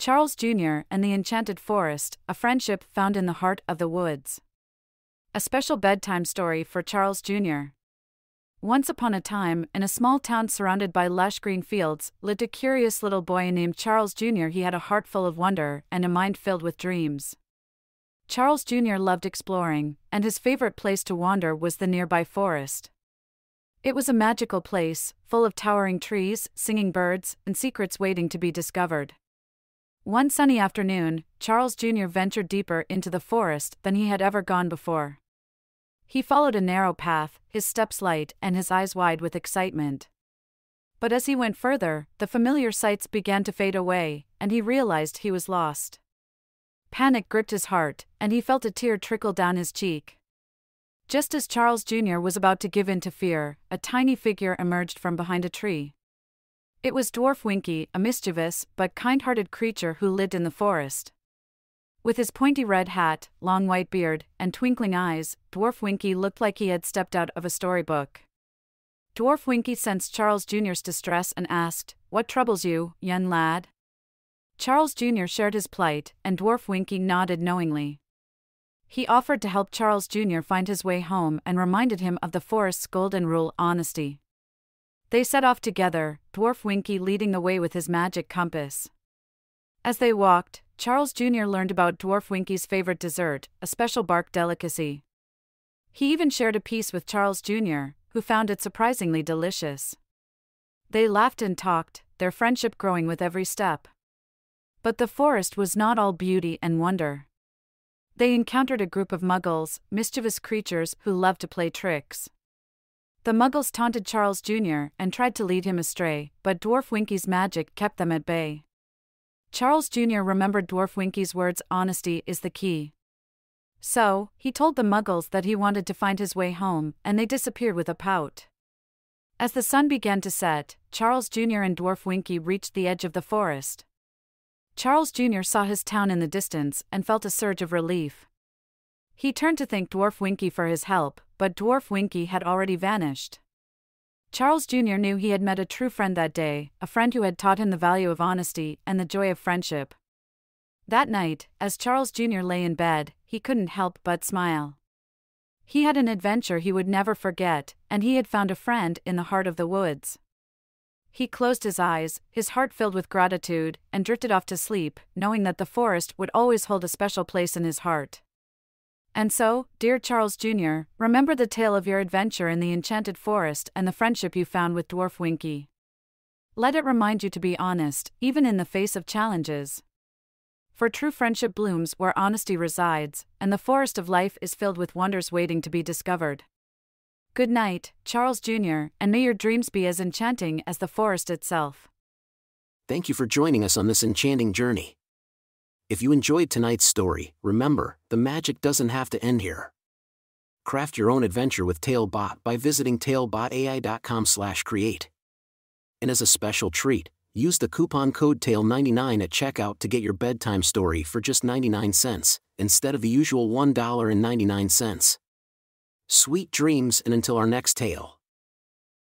Charles Jr. and the Enchanted Forest, a friendship found in the heart of the woods. A special bedtime story for Charles Jr. Once upon a time, in a small town surrounded by lush green fields, lived a curious little boy named Charles Jr. He had a heart full of wonder and a mind filled with dreams. Charles Jr. loved exploring, and his favorite place to wander was the nearby forest. It was a magical place, full of towering trees, singing birds, and secrets waiting to be discovered. One sunny afternoon, Charles Jr. ventured deeper into the forest than he had ever gone before. He followed a narrow path, his steps light and his eyes wide with excitement. But as he went further, the familiar sights began to fade away, and he realized he was lost. Panic gripped his heart, and he felt a tear trickle down his cheek. Just as Charles Jr. was about to give in to fear, a tiny figure emerged from behind a tree. It was Dwarf Winky, a mischievous but kind-hearted creature who lived in the forest. With his pointy red hat, long white beard, and twinkling eyes, Dwarf Winky looked like he had stepped out of a storybook. Dwarf Winky sensed Charles Jr.'s distress and asked, "What troubles you, young lad?" Charles Jr. shared his plight, and Dwarf Winky nodded knowingly. He offered to help Charles Jr. find his way home and reminded him of the forest's golden rule: honesty. They set off together, Dwarf Winky leading the way with his magic compass. As they walked, Charles Jr. learned about Dwarf Winky's favorite dessert, a special bark delicacy. He even shared a piece with Charles Jr., who found it surprisingly delicious. They laughed and talked, their friendship growing with every step. But the forest was not all beauty and wonder. They encountered a group of muggles, mischievous creatures who loved to play tricks. The muggles taunted Charles Jr. and tried to lead him astray, but Dwarf Winky's magic kept them at bay. Charles Jr. remembered Dwarf Winky's words: honesty is the key. So, he told the muggles that he wanted to find his way home, and they disappeared with a pout. As the sun began to set, Charles Jr. and Dwarf Winky reached the edge of the forest. Charles Jr. saw his town in the distance and felt a surge of relief. He turned to thank Dwarf Winky for his help, but Dwarf Winky had already vanished. Charles Jr. knew he had met a true friend that day, a friend who had taught him the value of honesty and the joy of friendship. That night, as Charles Jr. lay in bed, he couldn't help but smile. He had an adventure he would never forget, and he had found a friend in the heart of the woods. He closed his eyes, his heart filled with gratitude, and drifted off to sleep, knowing that the forest would always hold a special place in his heart. And so, dear Charles Jr., remember the tale of your adventure in the Enchanted Forest and the friendship you found with Dwarf Winky. Let it remind you to be honest, even in the face of challenges. For true friendship blooms where honesty resides, and the forest of life is filled with wonders waiting to be discovered. Good night, Charles Jr., and may your dreams be as enchanting as the forest itself. Thank you for joining us on this enchanting journey. If you enjoyed tonight's story, remember, the magic doesn't have to end here. Craft your own adventure with Talebot by visiting talebotai.com/create. And as a special treat, use the coupon code TALE99 at checkout to get your bedtime story for just 99 cents, instead of the usual $1.99. Sweet dreams, and until our next tale.